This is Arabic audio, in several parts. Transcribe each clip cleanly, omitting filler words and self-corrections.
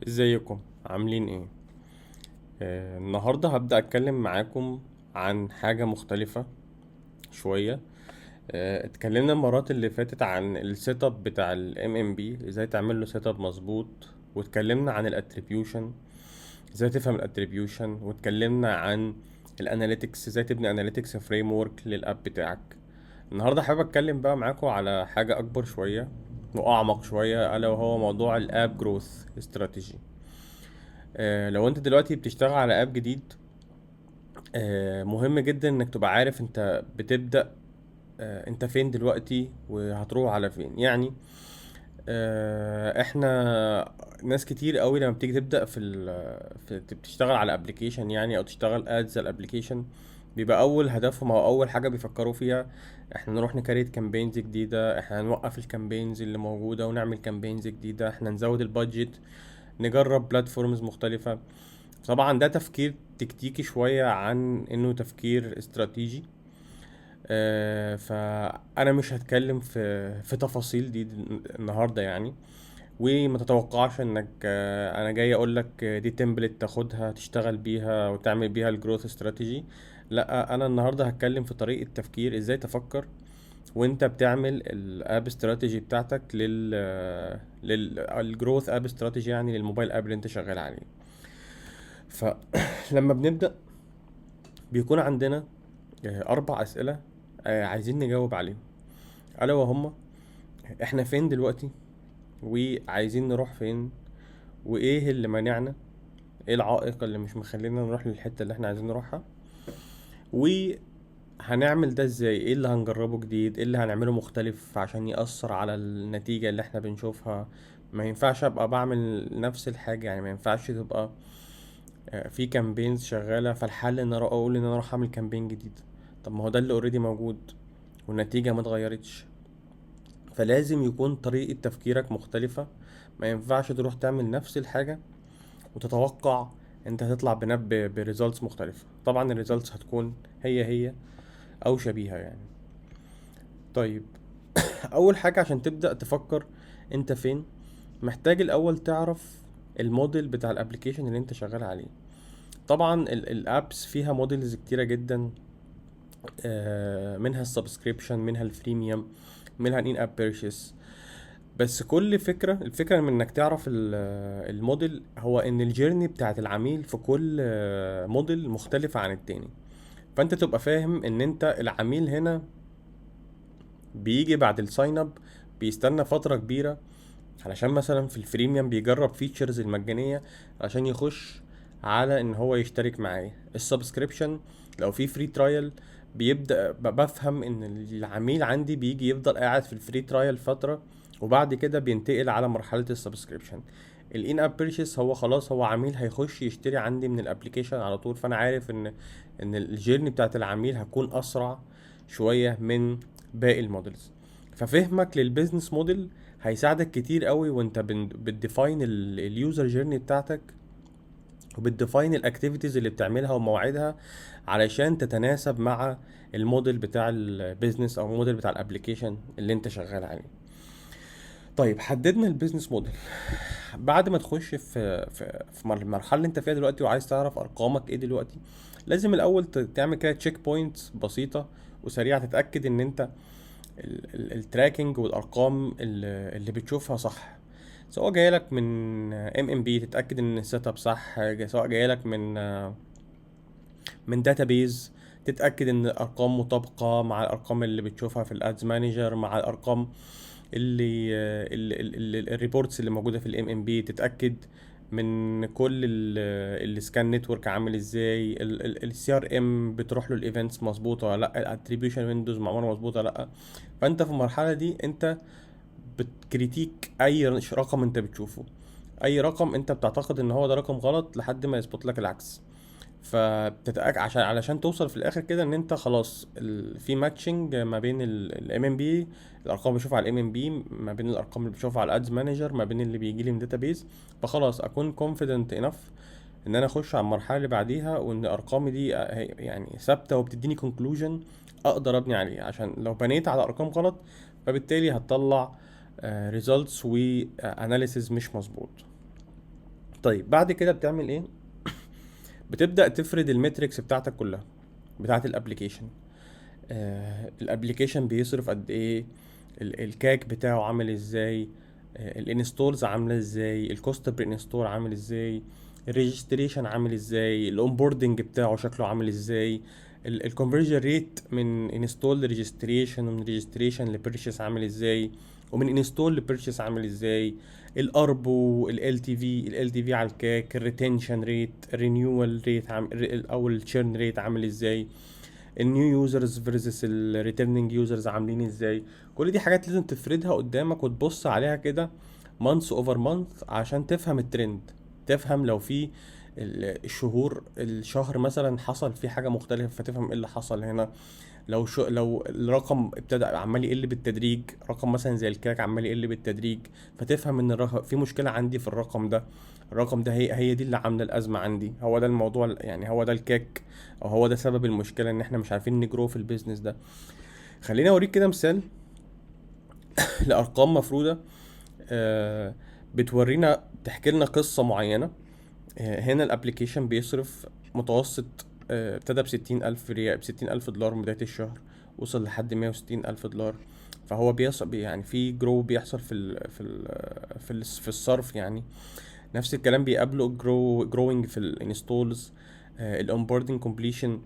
ازيكم عاملين ايه؟ النهارده هبدأ اتكلم معاكم عن حاجة مختلفة شوية. اتكلمنا المرات اللي فاتت عن السيت اب بتاع الام ام بي، ازاي تعمل له سيت اب مظبوط، واتكلمنا عن الاتريبيوشن، ازاي تفهم الاتريبيوشن، واتكلمنا عن الاناليتكس، ازاي تبني اناليتكس فريم ورك للاب بتاعك. النهارده حابب اتكلم بقى معاكم على حاجة اكبر شوية واعمق شوية، الا وهو موضوع الاب جروث استراتيجي. لو انت دلوقتي بتشتغل على اب جديد، مهم جدا انك تبقى عارف انت بتبدأ، انت فين دلوقتي وهتروح على فين يعني. احنا ناس كتير قوي لما بتيجي تبدأ في بتشتغل على ابلكيشن يعني، او تشتغل ادز الابلكيشن، بيبقى اول هدفهم او اول حاجة بيفكروا فيها: احنا نروح نكريت كامبينز جديدة، احنا نوقف الكامبينز اللي موجودة ونعمل كامبينز جديدة، احنا نزود البادجت، نجرب بلاتفورمز مختلفة. طبعا ده تفكير تكتيكي شوية عن انه تفكير استراتيجي. فانا مش هتكلم في تفاصيل دي النهارده يعني. وما تتوقعش انك انا جاي اقول لك دي تمبلت تاخدها تشتغل بيها وتعمل بيها الجروث استراتيجي. لا، انا النهارده هتكلم في طريقة تفكير ازاي تفكر وانت بتعمل الاب استراتيجي بتاعتك للجروث اب استراتيجي يعني للموبايل اب اللي انت شغال عليه. فلما بنبدأ بيكون عندنا 4 أسئلة عايزين نجاوب عليهم، ألا وهما: احنا فين دلوقتي، وعايزين نروح فين، وايه اللي مانعنا، ايه العائق اللي مش مخلينا نروح للحتة اللي احنا عايزين نروحها، وهنعمل ده ازاي، ايه اللي هنجربه جديد، ايه اللي هنعمله مختلف عشان يأثر على النتيجة اللي احنا بنشوفها. ما ينفعش ابقى بعمل نفس الحاجة يعني، ما ينفعش تبقى في كامبينز شغالة فالحل ان انا اقول ان انا اروح اعمل كامبين جديد. طب ما هو ده اللي اوريدي موجود والنتيجة ما اتغيرتش. فلازم يكون طريقة تفكيرك مختلفة. ما ينفعش تروح تعمل نفس الحاجة وتتوقع انت هتطلع بريزالتس مختلفة. طبعا الريزالتس هتكون هي او شبيهة يعني. طيب، اول حاجة عشان تبدأ تفكر انت فين، محتاج الاول تعرف الموديل بتاع الابليكيشن اللي انت شغال عليه. طبعا الابس فيها موديلز كتيرة جدا، منها السبسكريبشن، منها الفريميوم، منها الان اب بيرشيس. بس كل الفكرة من انك تعرف الموديل هو ان الجيرني بتاعت العميل في كل موديل مختلفة عن التاني. فانت تبقى فاهم ان انت العميل هنا بيجي بعد الساين اب، بيستنى فترة كبيرة علشان مثلا في الفريميوم بيجرب فيتشرز المجانية عشان يخش على ان هو يشترك معايا. السبسكريبشن لو في فري ترايل بيبدأ بفهم ان العميل عندي بيجي يفضل قاعد في الفري ترايل فترة، وبعد كده بينتقل على مرحلة السبسكريبشن. الان اب بيرشيس هو خلاص هو عميل هيخش يشتري عندي من الابليكيشن على طول، فانا عارف ان الجيرني بتاعت العميل هتكون اسرع شوية من باقي المودلز. ففهمك للبيزنس موديل هيساعدك كتير قوي وانت بتديفاين اليوزر جيرني بتاعتك، وبتديفاين الاكتيفيتيز اللي بتعملها ومواعيدها علشان تتناسب مع الموديل بتاع البيزنس او الموديل بتاع الابليكيشن اللي انت شغال عليه. طيب، حددنا البيزنس موديل. بعد ما تخش في المرحله اللي انت فيها دلوقتي وعايز تعرف ارقامك ايه دلوقتي، لازم الاول تعمل كده تشيك بوينتس بسيطه وسريعه تتاكد ان انت التراكنج والارقام اللي بتشوفها صح. سواء جايلك من ام ام بي تتاكد ان السيت اب صح، سواء جايلك من داتابيز تتاكد ان الارقام مطابقه مع الارقام اللي بتشوفها في الادز مانجر، مع الارقام الريبورتس اللي موجوده في الام ام بي. تتاكد من كل السكان نتورك عامل ازاي، السي ار ام بتروح له الايفنتس مظبوطه ولا لا، الاتريبيوشن ويندوز معموله مظبوطه ولا لا. فانت في المرحله دي انت بتكريتيك اي رقم انت بتشوفه، اي رقم انت بتعتقد ان هو ده رقم غلط لحد ما يثبت لك العكس. فبتتأكد علشان توصل في الاخر كده ان انت خلاص في ماتشنج ما بين الام ام بي، الارقام اللي بشوفها على الام ام بي، ما بين الارقام اللي بشوفها على الادز مانجر، ما بين اللي بيجي لي من داتابيز. فخلاص اكون كونفيدنت انف ان انا اخش على المرحله اللي بعديها، وان ارقامي دي يعني ثابته وبتديني كونكلوجن اقدر ابني عليه. عشان لو بنيت على ارقام غلط فبالتالي هتطلع ريزلتس واناليسيز مش مظبوط. طيب بعد كده بتعمل ايه؟ بتبدأ تفرد الميتريكس بتاعتك كلها، بتاعت الابليكيشن. الابليكيشن بيصرف قد ايه، الكاك بتاعه عامل ازاي، الانستولز عامله ازاي، الكوست بر انستول عامل ازاي، الريجستريشن عامل ازاي، الاونبوردنج بتاعه شكله عامل ازاي، الكونفرجن ريت من انستول لريجستريشن، ومن ريجستريشن لبيرشيس عامل ازاي، ومن انستول لبيرشيس عامل ازاي، الاربو، ال تي في على الكاك، الريتنشن ريت، الرينيوال ريت او التشيرن ريت عامل ازاي، النيو يوزرز فيرسس الريتيرنينج يوزرز عاملين ازاي. كل دي حاجات لازم تفردها قدامك وتبص عليها كده مانث اوفر مانث عشان تفهم الترند، تفهم لو في الشهور، الشهر مثلا حصل فيه حاجه مختلفه فتفهم ايه اللي حصل هنا. لو الرقم ابتدى عمال يقل بالتدريج، رقم مثلا زي الكاك عمال يقل بالتدريج، فتفهم ان في مشكله عندي في الرقم ده. الرقم ده هي دي اللي عامله الازمه عندي، هو ده الموضوع، يعني هو ده الكاك، او هو ده سبب المشكله ان احنا مش عارفين نجرو في البيزنس ده. خليني اوريك كده مثال لارقام مفروده، بتورينا، تحكي لنا قصه معينه. هنا الابليكيشن بيصرف متوسط، ابتدى ب60,000 ريال، ب60,000 دولار من بداية الشهر، وصل لحد 160,000 دولار. فهو بيصل يعني في جرو بيحصل في الصرف يعني. نفس الكلام بيقابله جروينج في الانستولز. الاونبوردنج كومبليشن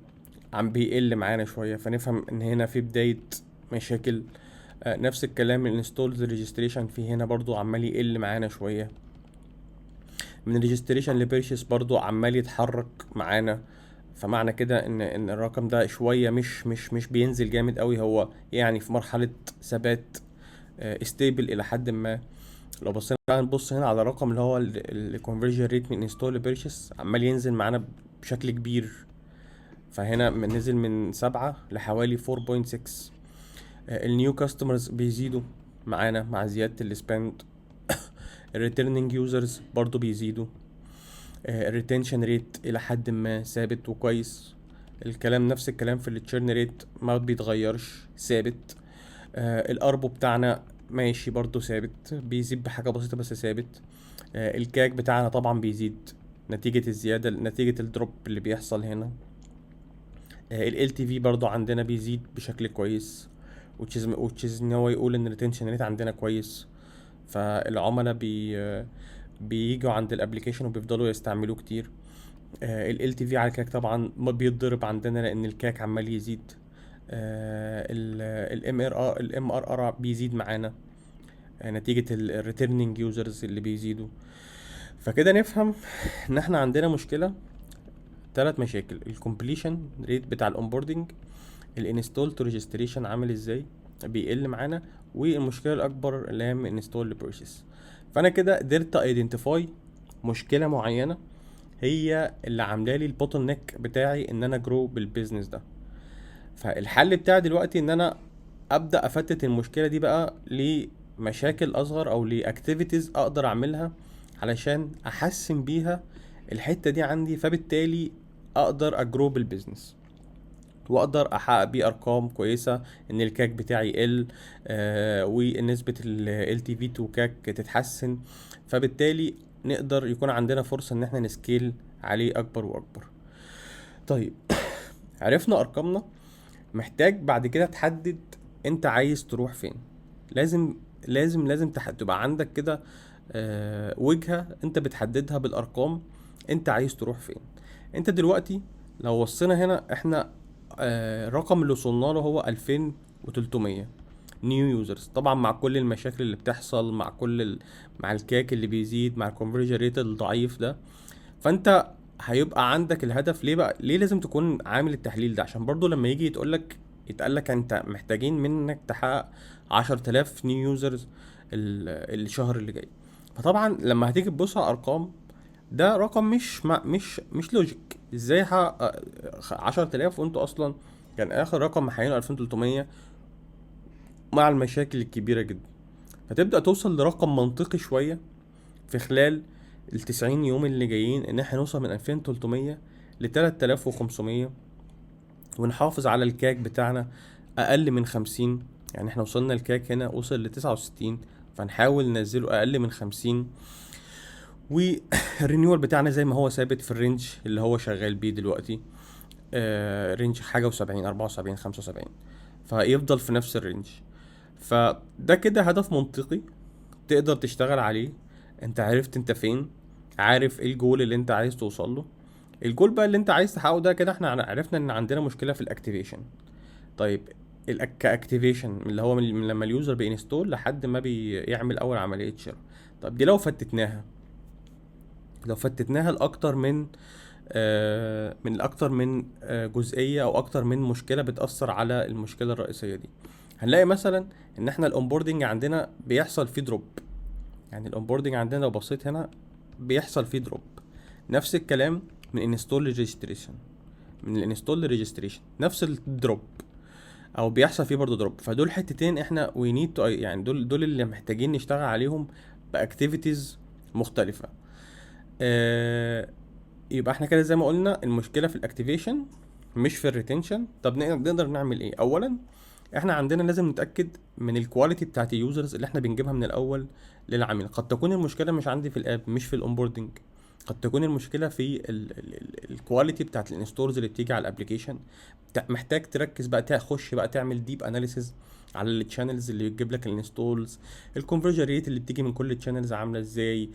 عم بيقل معانا شوية، فنفهم ان هنا في بداية مشاكل. نفس الكلام الانستولز ريجستريشن في هنا برضو عمال يقل معانا شوية. من ريجستريشن لبيرشيس برضو عمال يتحرك معانا، فمعنى كده ان الرقم ده شويه مش بينزل جامد قوي، هو يعني في مرحله ثبات، ستيبل الى حد ما. لو بصينا بقى نبص هنا على الرقم اللي هو الكونفرجن ريت من انستول لبيرشيس عمال ينزل معانا بشكل كبير. فهنا نزل من 7 لحوالي 4.6. النيو كاستمرز بيزيدوا معانا مع زياده السبند. الريتيرنينج يوزرز برضو بيزيدوا. الريتنشن ريت الى حد ما ثابت وكويس. الكلام نفس الكلام في التشيرن ريت، ما بيتغيرش، ثابت. الاربو بتاعنا ماشي برضو ثابت، بيزيد بحاجه بسيطه بس ثابت. الكاك بتاعنا طبعا بيزيد نتيجه الزياده، نتيجه الدروب اللي بيحصل هنا. ال تي في برضو عندنا بيزيد بشكل كويس، which is ان هو يقول ان الريتنشن ريت عندنا كويس. فالعملاء بييجوا عند الابليكيشن وبيفضلوا يستعملوه كتير. ال تي في على الكاك طبعا ما بيتضرب عندنا لان الكاك عمال يزيد. الام ار ار بيزيد معانا نتيجة الريتيرنينج يوزرز اللي بيزيدوا. فكده نفهم ان احنا عندنا مشكلة، 3 مشاكل: الكومبليشن ريت بتاع الاونبوردنج، الانستول تو ريجستريشن عامل ازاي بيقل معانا، والمشكلة الاكبر اللي هي من انستول لبيرشيس. فانا كده قدرت ايدنتيفاي مشكلة معينة هي اللي عامله لي البوتل نيك بتاعي ان انا جرو بالبيزنس ده. فالحل بتاعي دلوقتي ان انا ابدا افتت المشكله دي بقى لمشاكل اصغر او لاكتيفيتيز اقدر اعملها علشان احسن بيها الحته دي عندي، فبالتالي اقدر اجرو بالبيزنس واقدر احقق بيه ارقام كويسه، ان الكاك بتاعي يقل، ونسبه ال تي في تو كاك تتحسن. فبالتالي نقدر يكون عندنا فرصه ان احنا نسكيل عليه اكبر واكبر. طيب عرفنا ارقامنا، محتاج بعد كده تحدد انت عايز تروح فين. لازم تبقى عندك كده وجهة انت بتحددها بالارقام، انت عايز تروح فين. انت دلوقتي لو وصينا هنا احنا، الرقم اللي وصلنا له هو 2300 نيو يوزرز، طبعا مع كل المشاكل اللي بتحصل، مع مع الكاك اللي بيزيد، مع الكونفرجن ريت الضعيف ده. فانت هيبقى عندك الهدف ليه بقى، ليه لازم تكون عامل التحليل ده؟ عشان برضو لما يجي يتقالك انت محتاجين منك تحقق 10,000 نيو يوزرز الشهر اللي جاي. فطبعا لما هتيجي تبص على ارقام، ده رقم مش لوجيك. ازاي احقق 10,000 وانتوا اصلا كان اخر رقم محققينه 2300 مع المشاكل الكبيرة جدا؟ فتبدأ توصل لرقم منطقي شوية في خلال ال90 يوم اللي جايين، ان احنا نوصل من 2300 ل3500، ونحافظ على الكاك بتاعنا اقل من 50. يعني احنا وصلنا الكاك هنا وصل ل69، فنحاول ننزله اقل من 50. والرينيوال بتاعنا زي ما هو ثابت في الرينج اللي هو شغال بيه دلوقتي، رينج حاجه و70 74 75، فيفضل في نفس الرينج. فده كده هدف منطقي تقدر تشتغل عليه. انت عرفت انت فين، عارف ايه الجول اللي انت عايز توصل له. الجول بقى اللي انت عايز تحققه ده كده احنا عرفنا ان عندنا مشكله في الاكتيفيشن. طيب كاكتيفيشن اللي هو من لما اليوزر بينستول لحد ما بيعمل اول عمليه شراء. طب دي لو فتتناها لاكتر من اكتر من جزئيه او اكتر من مشكله بتاثر على المشكله الرئيسيه دي. هنلاقي مثلا ان احنا الاونبوردنج عندنا بيحصل فيه دروب. يعني الاونبوردنج عندنا لو بصيت هنا بيحصل فيه دروب. نفس الكلام من انستول ريجستريشن، من الانستول ريجستريشن نفس الدروب، او بيحصل فيه برضه دروب. فدول حتتين احنا وي نيد تو، يعني دول اللي محتاجين نشتغل عليهم باكتيفيتيز مختلفه. آه يبقى احنا كده زي ما قلنا المشكله في الاكتيفيشن مش في الريتنشن. طب نقدر نعمل ايه؟ اولا احنا عندنا لازم نتاكد من الكواليتي بتاعت اليوزرز اللي احنا بنجيبها من الاول للعميل. قد تكون المشكله مش عندي في الاب، مش في الاونبوردنج، قد تكون المشكله في الكواليتي بتاعت الانستورز اللي بتيجي على الابلكيشن. محتاج تركز بقى، تخش بقى تعمل ديب اناليسيز على التشانلز اللي بتجيب لك الانستولز، الكونفرجن ريت اللي بتيجي من كل التشانلز عامله ازاي،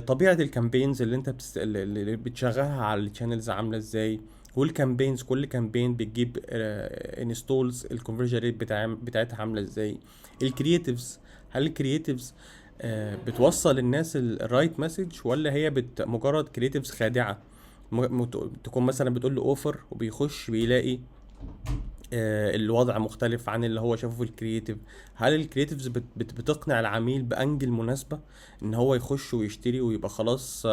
طبيعه الكامبينز اللي انت اللي بتشغلها على التشانلز عامله ازاي، والكامبينز كل كامبين بتجيب انستولز الكونفرجن ريت بتاعتها عامله ازاي، الكرييتيفز، هل الكرييتيفز بتوصل للناس الرايت مسج ولا هي مجرد كرييتيفز خادعه. تكون مثلا بتقول له اوفر وبيخش بيلاقي الوضع مختلف عن اللي هو شافه في الكرييتيف. هل الكرييتيفز بتقنع العميل بانجل مناسبه ان هو يخش ويشتري ويبقى خلاص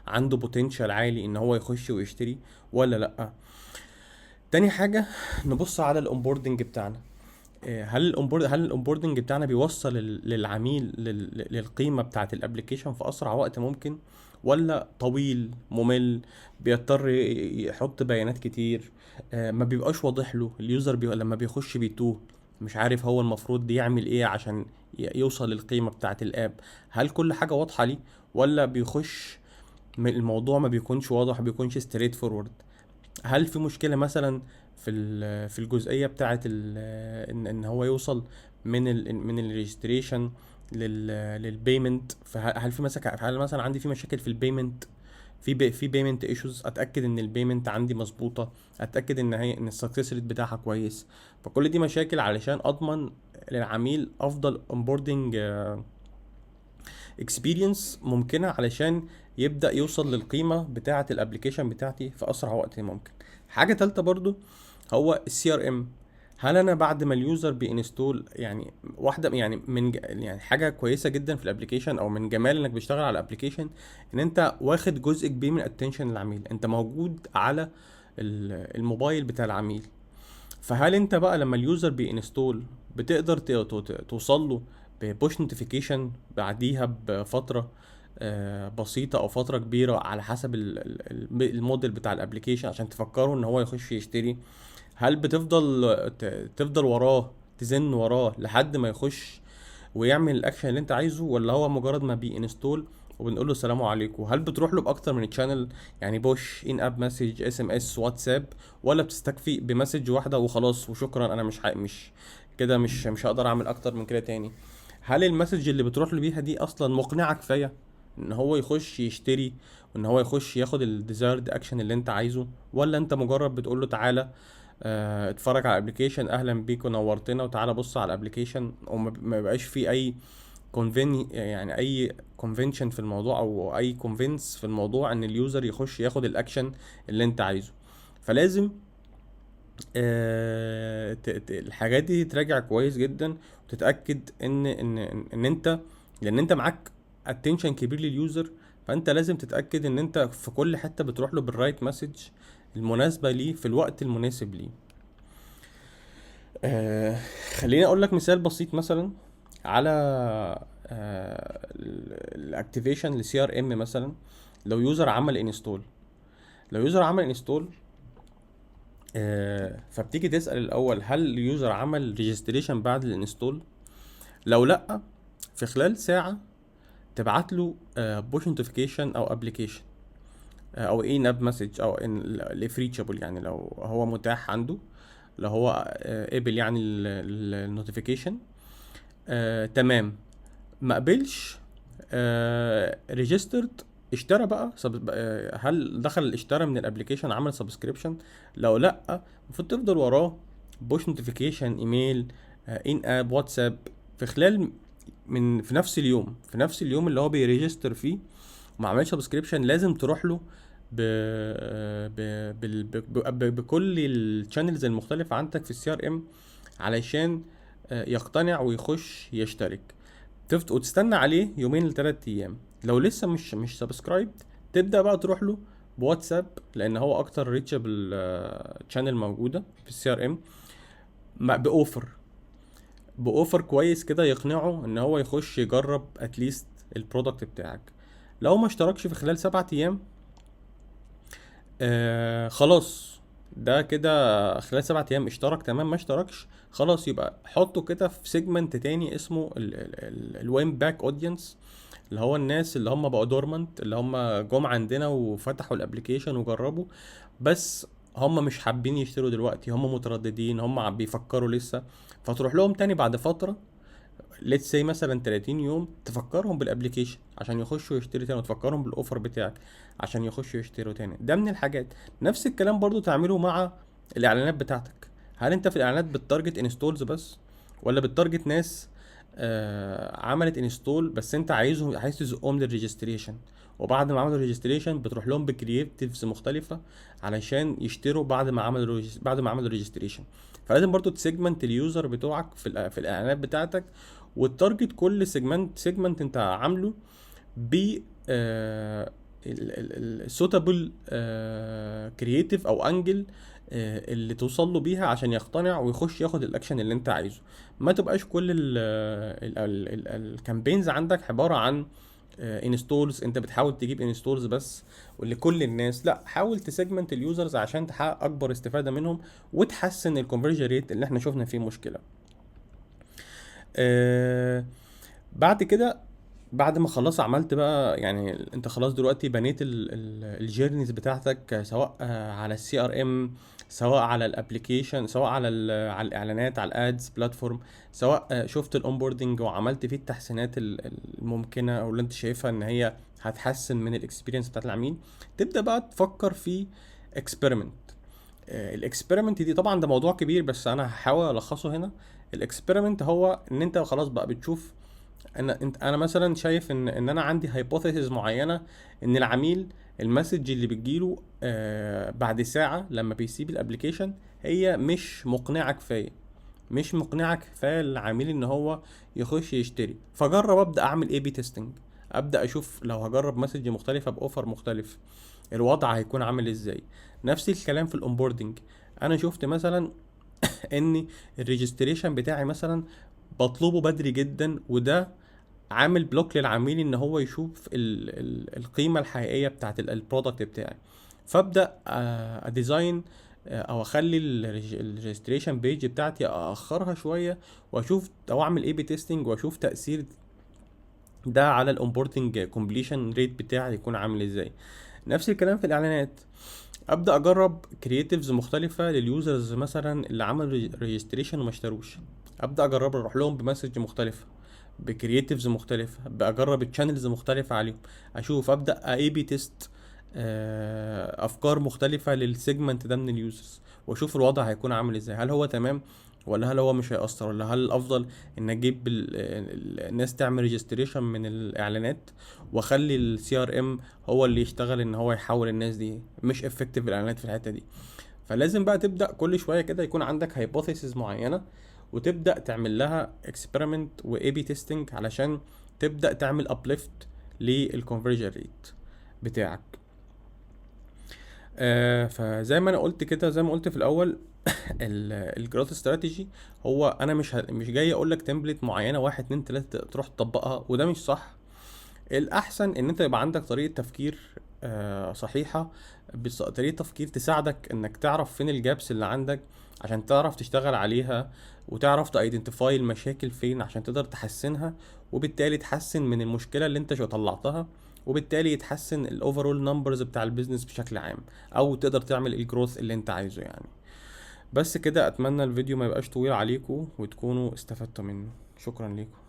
عنده بوتنشال عالي ان هو يخش ويشتري ولا لا. تاني حاجه نبص على الاونبوردنج بتاعنا. هل الاونبوردنج بتاعنا بيوصل للعميل للقيمه بتاعه الابلكيشن في اسرع وقت ممكن، ولا طويل ممل بيضطر يحط بيانات كتير، ما بيبقاش واضح له اليوزر لما بيخش بيتوه، مش عارف هو المفروض يعمل ايه عشان يوصل للقيمه بتاعه الاب. هل كل حاجه واضحه ليه ولا بيخش الموضوع ما بيكونش واضح، ما بيكونش ستريت فورورد. هل في مشكله مثلا في الجزئيه بتاعه ان هو يوصل من الريجستريشن للبيمنت. هل مثلا عندي في مشاكل في البيمنت، في بيمنت ايشوز، اتاكد ان البيمنت عندي مظبوطه، اتاكد ان السكسس ريت بتاعها كويس. فكل دي مشاكل علشان اضمن للعميل افضل اونبوردنج اكسبيرينس ممكنه علشان يبدا يوصل للقيمه بتاعه الابلكيشن بتاعتي في اسرع وقت ممكن. حاجه تالته برضو هو السي ار ام. هل انا بعد ما اليوزر بينستول، يعني واحده يعني يعني حاجه كويسه جدا في الابلكيشن او من جمال انك بتشتغل على الابلكيشن ان انت واخد جزء كبير من اتنشن العميل، انت موجود على الموبايل بتاع العميل. فهل انت بقى لما اليوزر بينستول بتقدر توصل له ببوش نوتيفيكيشن بعديها بفتره بسيطه او فتره كبيره على حسب الموديل بتاع الابلكيشن عشان تفكره ان هو يخش يشتري؟ هل تفضل وراه، تزن وراه لحد ما يخش ويعمل الاكشن اللي انت عايزه، ولا هو مجرد ما بينستول وبنقول له السلام عليكم؟ هل بتروح له باكتر من تشانل، يعني بوش، ان اب مسج، اس ام اس، واتساب، ولا بتستكفي بمسج واحده وخلاص وشكرا، انا مش كده، مش هقدر اعمل اكتر من كده تاني؟ هل المسج اللي بتروح له بيها دي اصلا مقنعه كفايه ان هو يخش يشتري وان هو يخش ياخد الديزايرد اكشن اللي انت عايزه، ولا انت مجرد بتقول له تعالى اتفرج على الابلكيشن، اهلا بيك ونورتنا وتعالى بص على الابلكيشن، وما بيبقاش فيه اي يعني اي كونفنشن في الموضوع او اي كونفينس في الموضوع ان اليوزر يخش ياخد الاكشن اللي انت عايزه. فلازم الحاجات دي تراجع كويس جدا وتتاكد ان انت، لان انت معاك اتنشن كبير لليوزر، فانت لازم تتاكد ان انت في كل حته بتروح له بالرايت مسج المناسبه ليه في الوقت المناسب ليه. آه خليني اقول لك مثال بسيط مثلا على الاكتيفيشن لسي ار ام. مثلا لو يوزر عمل انستول، لو يوزر عمل انستول فبتيجي تسأل الاول هل اليوزر عمل ريجستريشن بعد الانستول؟ لو لا، في خلال ساعة تبعت له بوش نوتيفيكيشن او ابلكيشن او ان اب مسج او ان الريتشابل، يعني لو هو متاح عنده، لو هو قبل يعني النوتيفيكيشن تمام. ما قبلش ريجسترد، اشترى بقى هل دخل اشترى من الابلكيشن، عمل سبسكريبشن؟ لو لا، المفروض تفضل وراه بوش نوتيفيكيشن، ايميل، ان اب، واتساب، في خلال في نفس اليوم، اللي هو بيريجستر فيه وما عملش سبسكريبشن، لازم تروح له بكل الشانلز المختلفة عندك في السي ار ام، علشان يقتنع ويخش يشترك. وتستنى عليه يومين لثلاث ايام. لو لسه مش سبسكرايب، تبدا بقى تروح له بواتساب، لان هو اكتر ريتشابل شانل موجوده في السي ار ام، باوفر كويس كده، يقنعه ان هو يخش يجرب اتليست البرودكت بتاعك. لو ما اشتركش في خلال 7 ايام، خلاص، ده كده خلال 7 ايام اشترك تمام، ما اشتركش خلاص، يبقى حطه كده في سيجمنت تاني اسمه الوين باك اودينس، اللي هو الناس اللي هم بقوا دورمنت، اللي هم جم عندنا وفتحوا الابليكيشن وجربوا، بس هم مش حابين يشتروا دلوقتي، هم مترددين، هم بيفكروا لسه. فتروح لهم تاني بعد فترة، ليتس سي مثلا 30 يوم، تفكرهم بالابليكيشن عشان يخشوا يشتروا تاني، وتفكرهم بالاوفر بتاعك عشان يخشوا يشتروا تاني. ده من الحاجات. نفس الكلام برضو تعمله مع الاعلانات بتاعتك. هل انت في الاعلانات بتارجت انستولز بس، ولا بتارجت ناس عملت انستول بس انت عايز تزقهم للريجستريشن، وبعد ما عملوا ريجستريشن بتروح لهم بكرييتيفز مختلفه علشان يشتروا بعد ما عملوا ريجستريشن. فلازم برضو تسيجمنت اليوزر بتوعك في الاعلانات بتاعتك، والتارجت كل سيجمنت انت عامله ب السوتابل كرييتيف او انجل اللي توصل له بيها عشان يقتنع ويخش ياخد الاكشن اللي انت عايزه. ما تبقاش كل الكامبينز عندك عباره عن انستولز، انت بتحاول تجيب انستولز بس ولكل الناس. لا، حاول تسيجمنت اليوزرز عشان تحقق اكبر استفاده منهم، وتحسن الكونفرجن ريت اللي احنا شفنا فيه مشكله. بعد كده، بعد ما خلاص عملت بقى، يعني انت خلاص دلوقتي بنيت الجيرنيز بتاعتك، سواء على السي ار ام، سواء على الابليكيشن، سواء على الاعلانات، على الادز بلاتفورم، سواء شفت الاونبوردنج وعملت فيه التحسينات الممكنه او اللي انت شايفها ان هي هتحسن من الاكسبيرينس بتاعت العميل. تبدا بقى تفكر في اكسبيرمنت. الاكسبيرمنت دي طبعا ده موضوع كبير، بس انا هحاول الخصه هنا. الاكسبيرمنت هو ان انت خلاص بقى بتشوف، انا مثلا شايف ان انا عندي هايبوثيسز معينه، ان العميل المسج اللي بتجيله بعد ساعه لما بيسيب الابليكيشن هي مش مقنعه كفايه للعميل ان هو يخش يشتري. فجرب ابدا اعمل اي بي تيستنج، ابدا اشوف لو هجرب مسج مختلفه باوفر مختلف الوضع هيكون عامل ازاي. نفس الكلام في الاونبوردنج. انا شفت مثلا ان الريجستريشن بتاعي مثلا بطلبه بدري جدا، وده عامل بلوك للعميل ان هو يشوف القيمه الحقيقيه بتاعت البرودكت بتاعي. فابدا اديزاين او اخلي الريجستريشن بيج بتاعتي اخرها شويه، واشوف او اعمل اي بي تيستنج واشوف تاثير ده على الاونبوردنج كومبليشن ريت بتاعي يكون عامل ازاي. نفس الكلام في الاعلانات. ابدا اجرب كرييتيفز مختلفه لليوزرز مثلا اللي عملوا ريجستريشن وما اشتروش، ابدا اجرب اروح لهم بمسج مختلفه، بكرييتيفز مختلفه، بجرب الشانلز مختلفه عليهم، اشوف ابدا اي بي تيست افكار مختلفه للسيجمنت ده من اليوزرز، واشوف الوضع هيكون عامل ازاي، هل هو تمام ولا هل هو مش هيأثر، ولا هل الافضل ان اجيب الناس تعمل ريجستريشن من الاعلانات واخلي السي ار ام هو اللي يشتغل ان هو يحول الناس دي. مش افكتيف الاعلانات في الحته دي. فلازم بقى تبدا كل شويه كده يكون عندك هايبوثيسز معينه، وتبدا تعمل لها اكسبيرمنت واي بي تيستنج علشان تبدا تعمل ابليفت للكونفرجن ريت بتاعك. فزي ما انا قلت كده، زي ما قلت في الاول الجروث استراتيجي هو انا مش جاي اقول لك تمبلت معينه 1 2 3 تروح تطبقها، وده مش صح. الاحسن ان انت يبقى عندك طريقه تفكير صحيحة، طريقة تفكير تساعدك انك تعرف فين الجابس اللي عندك عشان تعرف تشتغل عليها، وتعرف تايدنتيفاي المشاكل فين عشان تقدر تحسنها، وبالتالي تحسن من المشكلة اللي انت شو طلعتها، وبالتالي يتحسن الاوفرول نمبرز بتاع البيزنس بشكل عام، او تقدر تعمل الجروث اللي انت عايزه يعني. بس كده، اتمنى الفيديو ما يبقاش طويل عليكم وتكونوا استفدتوا منه. شكرا لكم.